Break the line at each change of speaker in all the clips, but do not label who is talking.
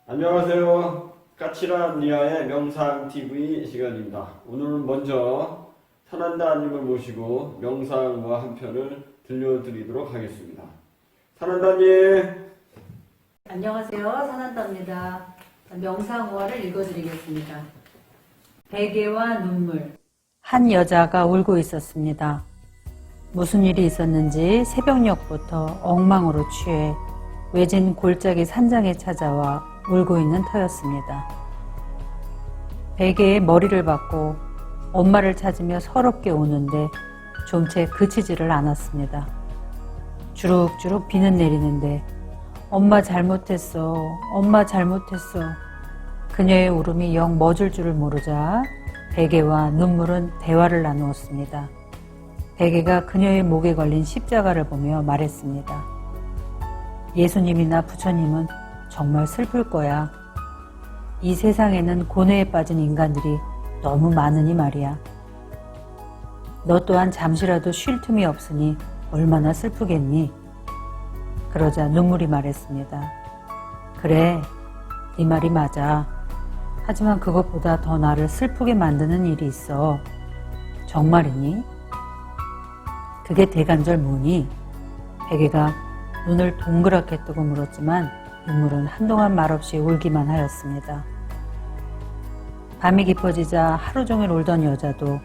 안녕하세요. 까칠한 리아의 명상TV 시간입니다. 오늘은 먼저 산한다님을 모시고 명상과 한 편을 들려드리도록 하겠습니다. 산한다님.
안녕하세요. 산한다입니다. 명상호화를 읽어드리겠습니다. 베개와 눈물. 한 여자가 울고 있었습니다. 무슨 일이 있었는지 새벽녘부터 엉망으로 취해 외진 골짜기 산장에 찾아와 울고 있는 터였습니다. 베개에 머리를 박고 엄마를 찾으며 서럽게 우는데 좀채 그치지를 않았습니다. 주룩주룩 비는 내리는데 엄마 잘못했어, 엄마 잘못했어. 그녀의 울음이 영 멎을 줄을 모르자 베개와 눈물은 대화를 나누었습니다. 베개가 그녀의 목에 걸린 십자가를 보며 말했습니다. 예수님이나 부처님은 정말 슬플 거야. 이 세상에는 고뇌에 빠진 인간들이 너무 많으니 말이야. 너 또한 잠시라도 쉴 틈이 없으니 얼마나 슬프겠니? 그러자 눈물이 말했습니다. 그래, 네 말이 맞아. 하지만 그것보다 더 나를 슬프게 만드는 일이 있어. 정말이니? 그게 대간절 뭐니? 베개가 눈을 동그랗게 뜨고 물었지만 눈물은 한동안 말없이 울기만 하였습니다. 밤이 깊어지자 하루 종일 울던 여자도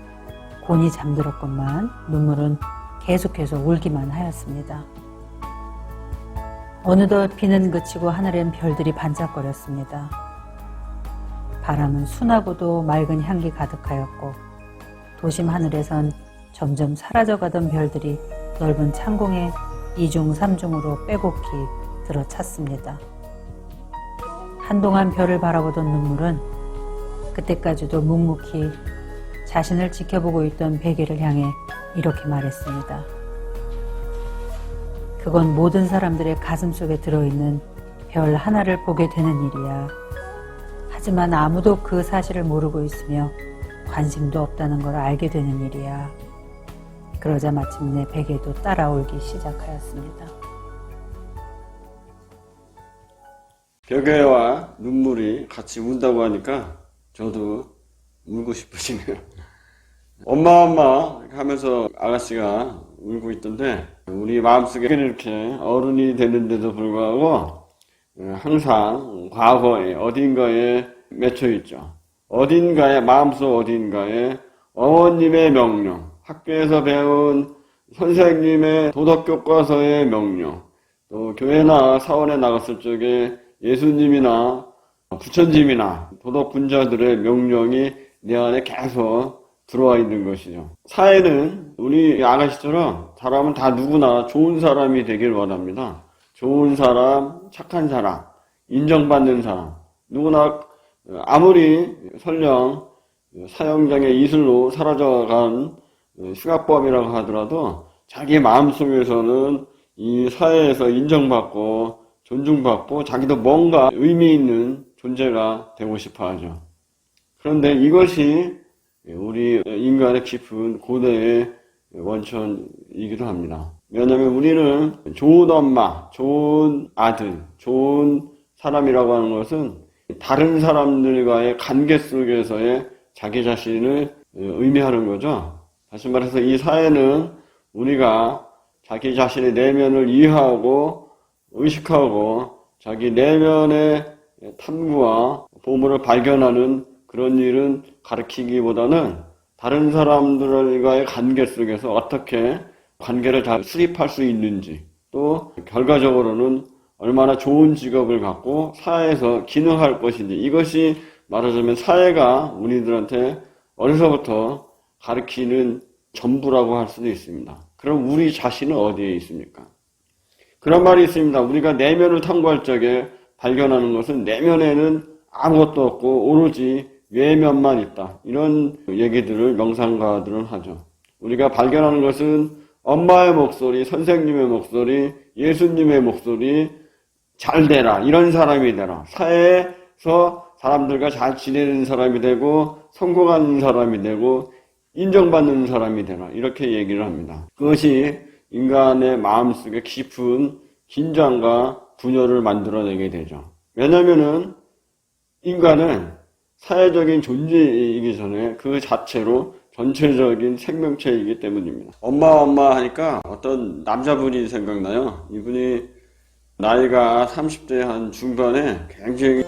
곤히 잠들었건만 눈물은 계속해서 울기만 하였습니다. 어느덧 비는 그치고 하늘엔 별들이 반짝거렸습니다. 바람은 순하고도 맑은 향기 가득하였고 도심 하늘에선 점점 사라져가던 별들이 넓은 창공에 이중 삼중으로 빼곡히 들어찼습니다. 한동안 별을 바라보던 눈물은 그때까지도 묵묵히 자신을 지켜보고 있던 베개를 향해 이렇게 말했습니다. 그건 모든 사람들의 가슴속에 들어있는 별 하나를 보게 되는 일이야. 하지만 아무도 그 사실을 모르고 있으며 관심도 없다는 걸 알게 되는 일이야. 그러자 마침내 베개도 따라 울기 시작하였습니다.
베개와 눈물이 같이 운다고 하니까 저도 울고 싶으시네요. 엄마 엄마 하면서 아가씨가 울고 있던데 우리 마음속에 이렇게 어른이 되는데도 불구하고 항상 과거에 어딘가에 맺혀 있죠. 어딘가에 마음속 어딘가에 어머님의 명령, 학교에서 배운 선생님의 도덕교과서의 명령, 또 교회나 사원에 나갔을 적에 예수님이나 부처님이나 도덕군자들의 명령이 내 안에 계속 들어와 있는 것이죠. 사회는 우리 아가씨처럼 사람은 다 누구나 좋은 사람이 되길 원합니다. 좋은 사람, 착한 사람, 인정받는 사람. 누구나 아무리 설령 사형장의 이슬로 사라져간 흉악범이라고 하더라도 자기 마음속에서는 이 사회에서 인정받고 존중받고 자기도 뭔가 의미 있는 존재가 되고 싶어 하죠. 그런데 이것이 우리 인간의 깊은 고뇌의 원천이기도 합니다. 왜냐하면 우리는 좋은 엄마, 좋은 아들, 좋은 사람이라고 하는 것은 다른 사람들과의 관계 속에서의 자기 자신을 의미하는 거죠. 다시 말해서 이 사회는 우리가 자기 자신의 내면을 이해하고 의식하고 자기 내면의 탐구와 보물을 발견하는 그런 일은 가르치기보다는 다른 사람들과의 관계 속에서 어떻게 관계를 잘 수립할 수 있는지, 또 결과적으로는 얼마나 좋은 직업을 갖고 사회에서 기능할 것인지, 이것이 말하자면 사회가 우리들한테 어려서부터 가르치는 전부라고 할 수도 있습니다. 그럼 우리 자신은 어디에 있습니까? 그런 말이 있습니다. 우리가 내면을 탐구할 적에 발견하는 것은 내면에는 아무것도 없고 오로지 외면만 있다. 이런 얘기들을 명상가들은 하죠. 우리가 발견하는 것은 엄마의 목소리, 선생님의 목소리, 예수님의 목소리, 잘 되라, 이런 사람이 되라. 사회에서 사람들과 잘 지내는 사람이 되고 성공하는 사람이 되고 인정받는 사람이 되라. 이렇게 얘기를 합니다. 그것이 인간의 마음속에 깊은 긴장과 분열을 만들어내게 되죠. 왜냐면은 인간은 사회적인 존재이기 전에 그 자체로 전체적인 생명체이기 때문입니다. 엄마 하니까 어떤 남자분이 생각나요. 이분이 나이가 30대 한 중반에 굉장히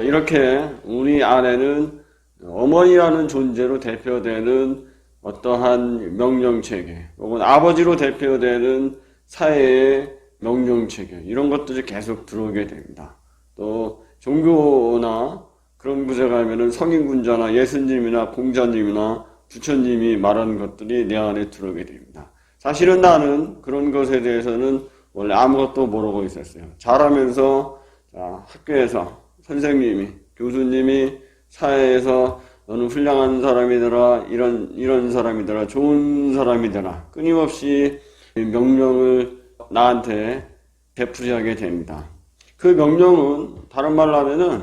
이렇게 우리 안에는 어머니라는 존재로 대표되는 어떠한 명령체계 혹은 아버지로 대표되는 사회의 명령체계 이런 것들이 계속 들어오게 됩니다. 또 종교나 그런 곳에 가면은 성인군자나 예수님이나 공자님이나 부처님이 말하는 것들이 내 안에 들어오게 됩니다. 사실은 나는 그런 것에 대해서는 원래 아무것도 모르고 있었어요. 자라면서 학교에서 선생님이, 교수님이 사회에서 너는 훌륭한 사람이더라, 이런 사람이더라, 좋은 사람이더라, 끊임없이 명령을 나한테 되풀이하게 됩니다. 그 명령은 다른 말로 하면은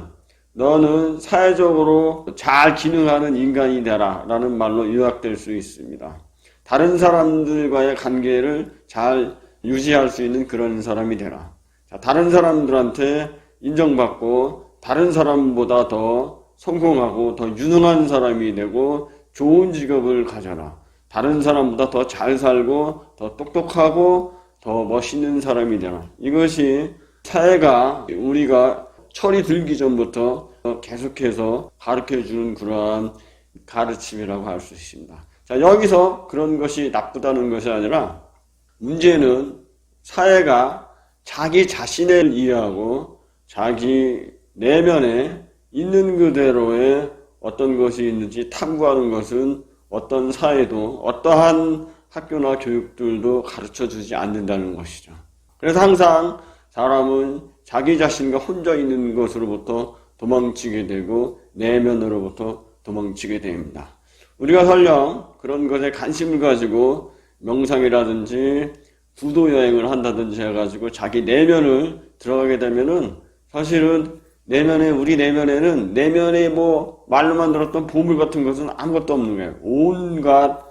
너는 사회적으로 잘 기능하는 인간이 되라 라는 말로 요약될 수 있습니다. 다른 사람들과의 관계를 잘 유지할 수 있는 그런 사람이 되라. 다른 사람들한테 인정받고 다른 사람보다 더 성공하고 더 유능한 사람이 되고 좋은 직업을 가져라. 다른 사람보다 더 잘 살고 더 똑똑하고 더 멋있는 사람이 되라. 이것이 사회가 우리가 철이 들기 전부터 계속해서 가르쳐주는 그러한 가르침이라고 할 수 있습니다. 자, 여기서 그런 것이 나쁘다는 것이 아니라 문제는 사회가 자기 자신을 이해하고 자기 내면에 있는 그대로의 어떤 것이 있는지 탐구하는 것은 어떤 사회도 어떠한 학교나 교육들도 가르쳐 주지 않는다는 것이죠. 그래서 항상 사람은 자기 자신과 혼자 있는 것으로부터 도망치게 되고 내면으로부터 도망치게 됩니다. 우리가 설령 그런 것에 관심을 가지고 명상이라든지 부도 여행을 한다든지 해가지고 자기 내면을 들어가게 되면은 사실은 우리 내면에는 내면에 뭐 말로만 들었던 보물 같은 것은 아무것도 없는 거예요. 온갖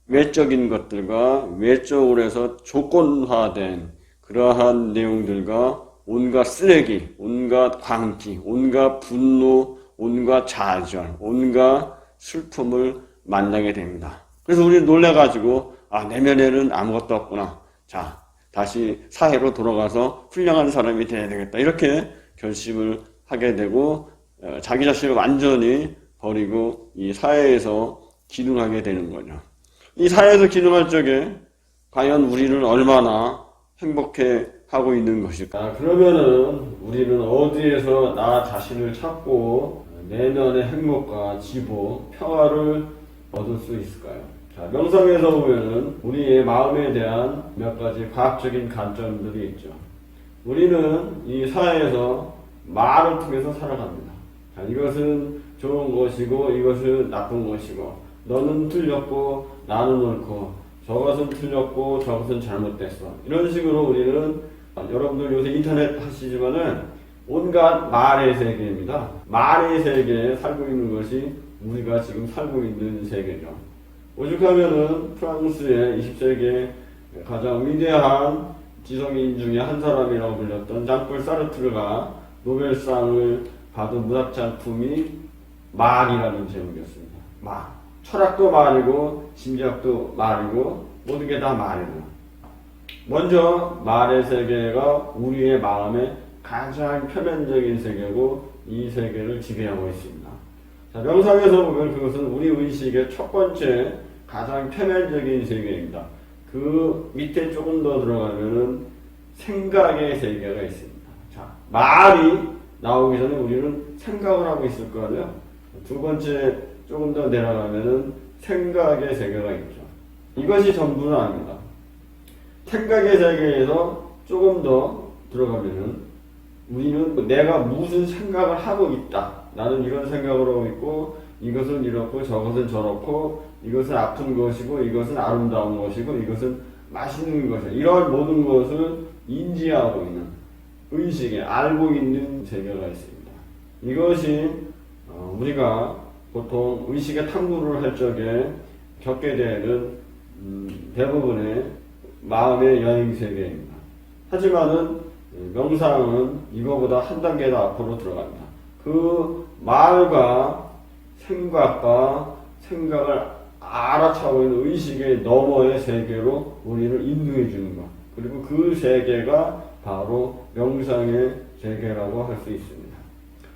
외적인 것들과 외적으로 해서 조건화된 그러한 내용들과 온갖 쓰레기, 온갖 광기, 온갖 분노, 온갖 좌절, 온갖 슬픔을 만나게 됩니다. 그래서 우리는 놀래가지고 내면에는 아무것도 없구나. 자, 다시 사회로 돌아가서 훌륭한 사람이 돼야 되겠다. 이렇게 결심을 하게 되고 자기 자신을 완전히 버리고 이 사회에서 기능하게 되는 거죠. 이 사회에서 기능할 적에 과연 우리는 얼마나 행복해 하고 있는 것일까? 그러면은 우리는 어디에서 나 자신을 찾고 내면의 행복과 지보, 평화를 얻을 수 있을까요? 자, 명상에서 보면은 우리의 마음에 대한 몇 가지 과학적인 관점들이 있죠. 우리는 이 사회에서 말을 통해서 살아갑니다. 자, 이것은 좋은 것이고 이것은 나쁜 것이고 너는 틀렸고 나는 옳고 저것은 틀렸고 저것은 잘못됐어. 이런 식으로 우리는 여러분들 요새 인터넷 하시지만은 온갖 말의 세계입니다. 말의 세계에 살고 있는 것이 우리가 지금 살고 있는 세계죠. 오죽하면은 프랑스의 20세기에 가장 위대한 지성인 중에 한 사람이라고 불렸던 장폴 사르트르가 노벨상을 받은 문학작품이 말이라는 제목이었습니다. 말. 철학도 말이고 심리학도 말이고 모든 게 다 말이고. 먼저 말의 세계가 우리의 마음의 가장 표면적인 세계고 이 세계를 지배하고 있습니다. 자, 명상에서 보면 그것은 우리 의식의 첫 번째 가장 표면적인 세계입니다. 그 밑에 조금 더 들어가면은 생각의 세계가 있습니다. 자, 말이 나오기 전에 우리는 생각을 하고 있을 거 아니에요? 두 번째 조금 더 내려가면은 생각의 세계가 있죠. 이것이 전부는 아닙니다. 생각의 세계에서 조금 더 들어가면은 우리는 내가 무슨 생각을 하고 있다. 나는 이런 생각을 하고 있고 이것은 이렇고 저것은 저렇고 이것은 아픈 것이고 이것은 아름다운 것이고 이것은 맛있는 것이다. 이런 모든 것을 인지하고 있는 의식에 알고 있는 세계가 있습니다. 이것이 우리가 보통 의식의 탐구를 할 적에 겪게 되는 대부분의 마음의 여행 세계입니다. 하지만은 명상은 이거보다 한 단계 더 앞으로 들어갑니다. 그 말과 생각과 생각을 알아차고 있는 의식의 너머의 세계로 우리를 인도해 주는 것. 그리고 그 세계가 바로 명상의 세계라고 할 수 있습니다.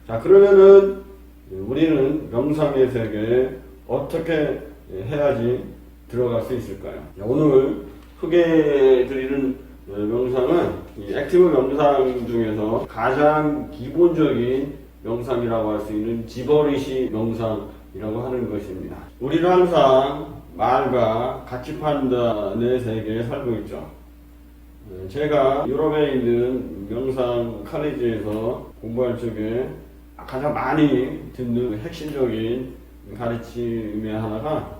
자, 그러면은 우리는 명상의 세계에 어떻게 해야지 들어갈 수 있을까요? 오늘 소개해드리는 명상은 이 액티브 명상 중에서 가장 기본적인 명상이라고 할 수 있는 지버리시 명상이라고 하는 것입니다. 우리는 항상 말과 가치 판단의 세계에 살고 있죠. 제가 유럽에 있는 명상 칼리지에서 공부할 적에 가장 많이 듣는 핵심적인 가르침의 하나가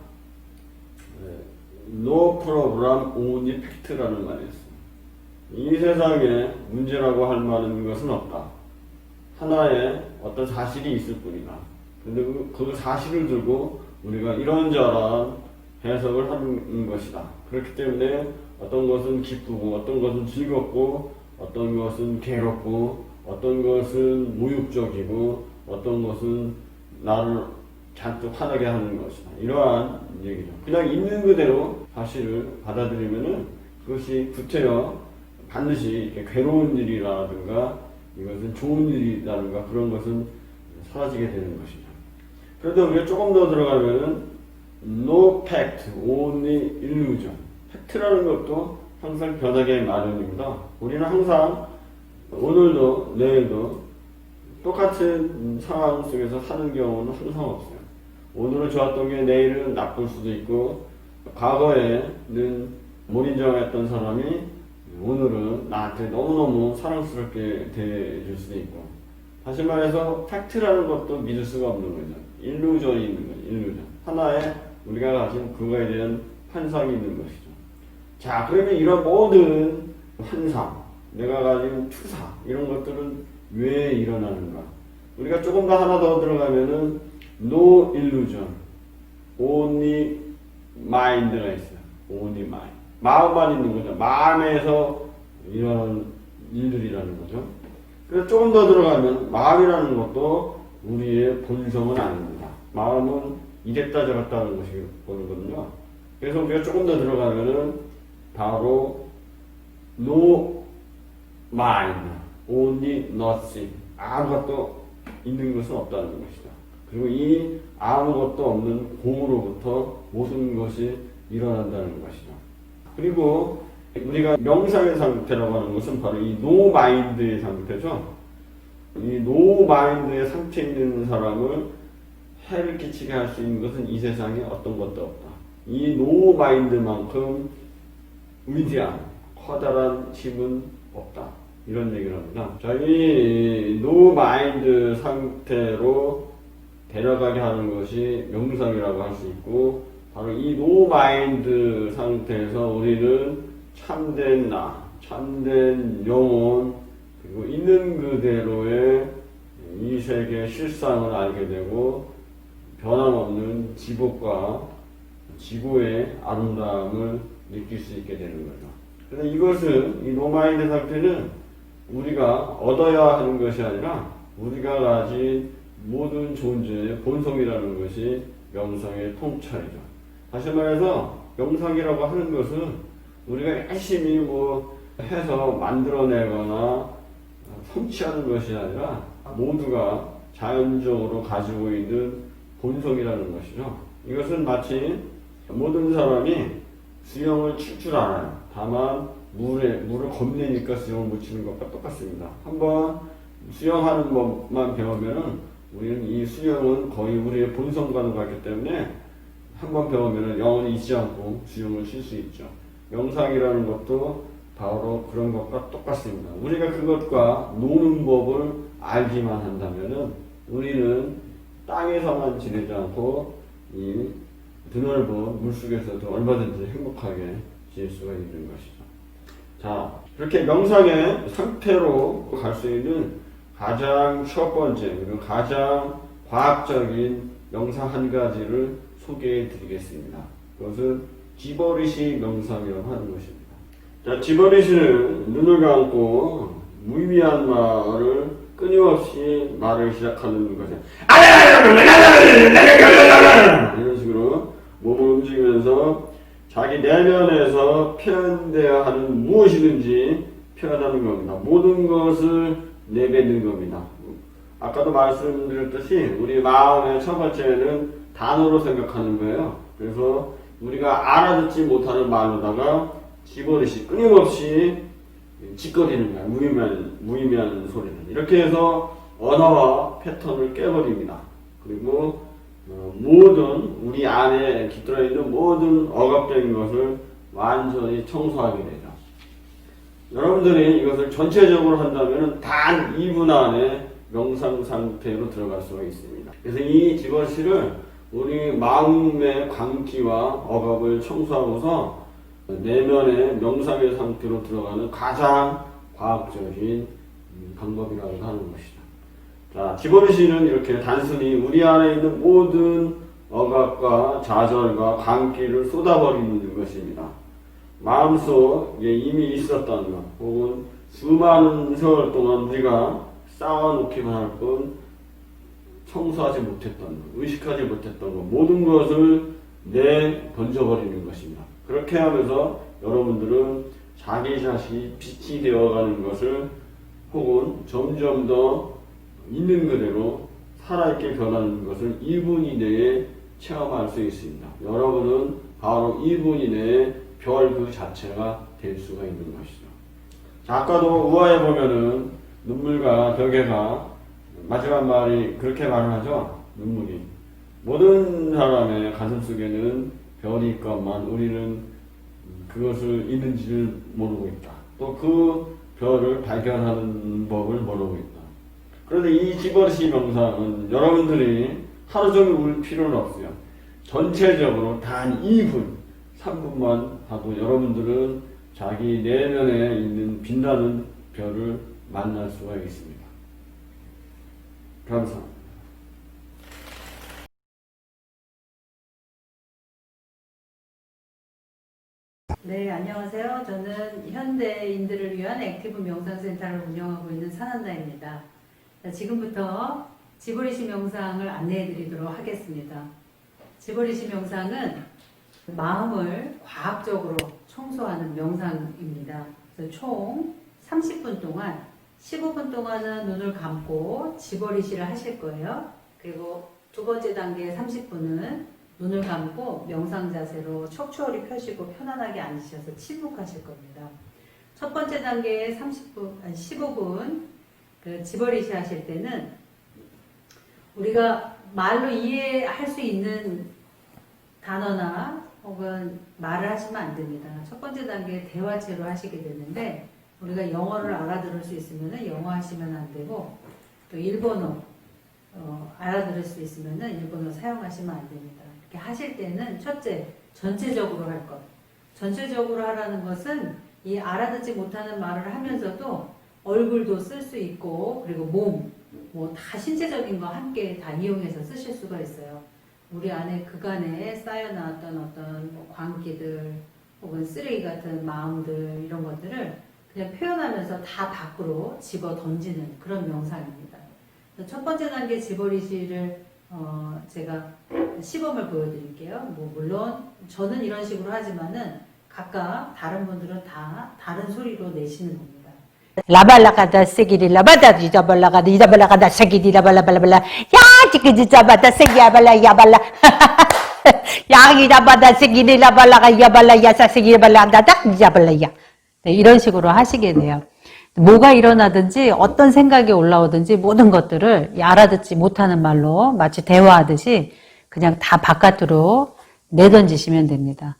No problem, only fact라는 말이었어요. 이 세상에 문제라고 할 만한 것은 없다. 하나의 어떤 사실이 있을 뿐이다. 근데 그 사실을 들고 우리가 이런저런 해석을 하는 것이다. 그렇기 때문에 어떤 것은 기쁘고 어떤 것은 즐겁고 어떤 것은 괴롭고 어떤 것은 모욕적이고 어떤 것은 나를 잔뜩 화나게 하는 것이다. 이러한 얘기죠. 그냥 있는 그대로 사실을 받아들이면은 그것이 구태여 반드시 이렇게 괴로운 일이라든가 이것은 좋은 일이라든가 그런 것은 사라지게 되는 것이죠. 그런데 우리가 조금 더 들어가면은 no fact, only illusion. 팩트라는 것도 항상 변하게 마련입니다. 우리는 항상 오늘도 내일도 똑같은 상황 속에서 사는 경우는 항상 없어요. 오늘은 좋았던 게 내일은 나쁠 수도 있고 과거에는 못 인정했던 사람이 오늘은 나한테 너무너무 사랑스럽게 대해줄 수도 있고, 다시 말해서 팩트라는 것도 믿을 수가 없는 거죠. 일루전이 있는 거죠. 일루전. 하나의 우리가 가진 그거에 대한 환상이 있는 것이죠. 자, 그러면 이런 모든 환상, 내가 가진 투사 이런 것들은 왜 일어나는가? 우리가 조금 더 하나 더 들어가면은 no illusion, only mind가 있어요. only mind. 마음만 있는 거죠. 마음에서 일어나는 일들이라는 거죠. 그래서 조금 더 들어가면 마음이라는 것도 우리의 본성은 아닙니다. 마음은 이랬다 저랬다 하는 것이 보거든요. 그래서 우리가 조금 더 들어가면은 바로 no mind, only nothing. 아무것도 있는 것은 없다는 것이다. 그리고 이 아무것도 없는 공으로부터 모든 것이 일어난다는 것이죠. 그리고 우리가 명상의 상태라고 하는 것은 바로 이 노 마인드의 상태죠. 이 노 마인드의 상태에 있는 사람을 해를 끼치게 할 수 있는 것은 이 세상에 어떤 것도 없다. 이 노 마인드만큼 위대한 커다란 힘은 없다. 이런 얘기를 합니다. 자, 이 노 마인드 상태로 데려가게 하는 것이 명상이라고 할 수 있고, 바로 이 노 마인드 상태에서 우리는 참된 나, 참된 영혼, 그리고 있는 그대로의 이 세계의 실상을 알게 되고, 변함없는 지복과 지구의 아름다움을 느낄 수 있게 되는 거죠. 그래서 이것은, 이 노 마인드 상태는 우리가 얻어야 하는 것이 아니라 우리가 가진 모든 존재의 본성이라는 것이 명상의 통찰이죠. 다시 말해서 명상이라고 하는 것은 우리가 열심히 뭐 해서 만들어내거나 성취하는 것이 아니라 모두가 자연적으로 가지고 있는 본성이라는 것이죠. 이것은 마치 모든 사람이 수영을 칠 줄 알아요. 다만 물을 겁내니까 수영을 못 치는 것과 똑같습니다. 한번 수영하는 법만 배우면은 우리는 이 수영은 거의 우리의 본성과는 같기 때문에 한번 배우면은 영원히 잊지 않고 수영을 칠 수 있죠. 명상이라는 것도 바로 그런 것과 똑같습니다. 우리가 그것과 노는 법을 알기만 한다면은 우리는 땅에서만 지내지 않고 이 드넓은 물속에서도 얼마든지 행복하게 지낼 수가 있는 것이죠. 자, 그렇게 명상의 상태로 갈 수 있는 가장 첫 번째, 그리고 가장 과학적인 명상 한 가지를 소개해 드리겠습니다. 그것은 지버리시 명상이라고 하는 것입니다. 자, 지버리시는 눈을 감고 무의미한 말을 끊임없이 말을 시작하는 것이죠. 이런 식으로 몸을 움직이면서 자기 내면에서 표현되어야 하는 무엇이든지 표현하는 겁니다. 모든 것을 내뱉는 겁니다. 아까도 말씀드렸듯이 우리 마음의 첫 번째는 단어로 생각하는 거예요. 그래서 우리가 알아듣지 못하는 말로다가 집어넣듯이 끊임없이 짓거리는 거예요. 무의미한 소리는. 이렇게 해서 언어와 패턴을 깨버립니다. 그리고 모든 우리 안에 깃들어 있는 모든 억압된 것을 완전히 청소하게 되죠. 여러분들이 이것을 전체적으로 한다면 단 2분 안에 명상 상태로 들어갈 수가 있습니다. 그래서 이 지버시를 우리 마음의 광기와 억압을 청소하고서 내면의 명상의 상태로 들어가는 가장 과학적인 방법이라고 하는 것이죠. 자, 지버리시는 이렇게 단순히 우리 안에 있는 모든 억압과 좌절과 광기를 쏟아버리는 것입니다. 마음속에 이미 있었던 것, 혹은 수많은 세월 동안 우리가 쌓아놓기만 할 뿐 청소하지 못했던 것, 의식하지 못했던 것, 모든 것을 던져버리는 것입니다. 그렇게 하면서 여러분들은 자기 자신이 빛이 되어가는 것을, 혹은 점점 더 있는 그대로 살아있게 변하는 것을 2분 이내에 체험할 수 있습니다. 여러분은 바로 2분 이내에 별 그 자체가 될 수가 있는 것이죠. 자, 아까도 우화에 보면은 눈물과 벽에가 마지막 말이 그렇게 말을 하죠. 눈물이. 모든 사람의 가슴 속에는 별이 있건만 우리는 그것을 있는지를 모르고 있다. 또 그 별을 발견하는 법을 모르고 있다. 그런데 이 집어리시 명상은 여러분들이 하루 종일 울 필요는 없어요. 전체적으로 단 2분, 3분만 봐도 여러분들은 자기 내면에 있는 빛나는 별을 만날 수가 있습니다. 감사합니다.
네, 안녕하세요. 저는 현대인들을 위한 액티브 명상센터를 운영하고 있는 산한나입니다. 지금부터 지버리시 명상을 안내해 드리도록 하겠습니다. 지버리시 명상은 마음을 과학적으로 청소하는 명상입니다. 그래서 총 30분 동안 15분 동안은 눈을 감고 지버리시를 하실 거예요. 그리고 두 번째 단계 30분은 눈을 감고 명상 자세로 척추허리 펴시고 편안하게 앉으셔서 침묵하실 겁니다. 첫 번째 단계에 15분 그 지버리시 하실 때는 우리가 말로 이해할 수 있는 단어나 혹은 말을 하시면 안 됩니다. 첫 번째 단계 대화체로 하시게 되는데 우리가 영어를 알아들을 수 있으면 영어 하시면 안 되고 또 일본어 알아들을 수 있으면 일본어 사용하시면 안 됩니다. 이렇게 하실 때는 첫째, 전체적으로 할 것. 전체적으로 하라는 것은 이 알아듣지 못하는 말을 하면서도 얼굴도 쓸 수 있고 그리고 몸, 뭐 다 신체적인 거 함께 다 이용해서 쓰실 수가 있어요. 우리 안에 그간에 쌓여나왔던 어떤 뭐 광기들 혹은 쓰레기 같은 마음들 이런 것들을 그냥 표현하면서 다 밖으로 집어 던지는 그런 명상입니다. 첫 번째 단계 지버리시를 제가 시범을 보여드릴게요. 뭐 물론 저는 이런 식으로 하지만은 각각 다른 분들은 다 다른 소리로 내시는 겁니다.
라발라가다 세기리 라바다 디자발라가다 이자발라가다 세기리 라발라발라발라 야 지그지 잡았다 세기야발라 야발라 야기 잡았다 세기리 라발라가 야발라 야사 세기리 발라다다 이자발라야 이런 식으로 하시게 돼요. 뭐가 일어나든지 어떤 생각이 올라오든지 모든 것들을 알아듣지 못하는 말로 마치 대화하듯이 그냥 다 바깥으로 내던지시면 됩니다.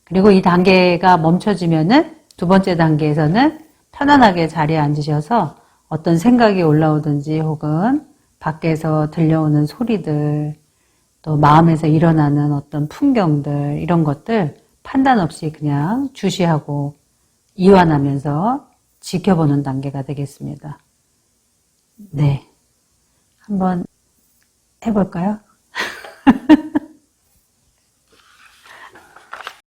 그리고 이 단계가 멈춰지면은 두 번째 단계에서는 편안하게 자리에 앉으셔서 어떤 생각이 올라오든지 혹은 밖에서 들려오는 소리들 또 마음에서 일어나는 어떤 풍경들 이런 것들 판단 없이 그냥 주시하고 이완하면서 지켜보는 단계가 되겠습니다. 네. 한번 해볼까요?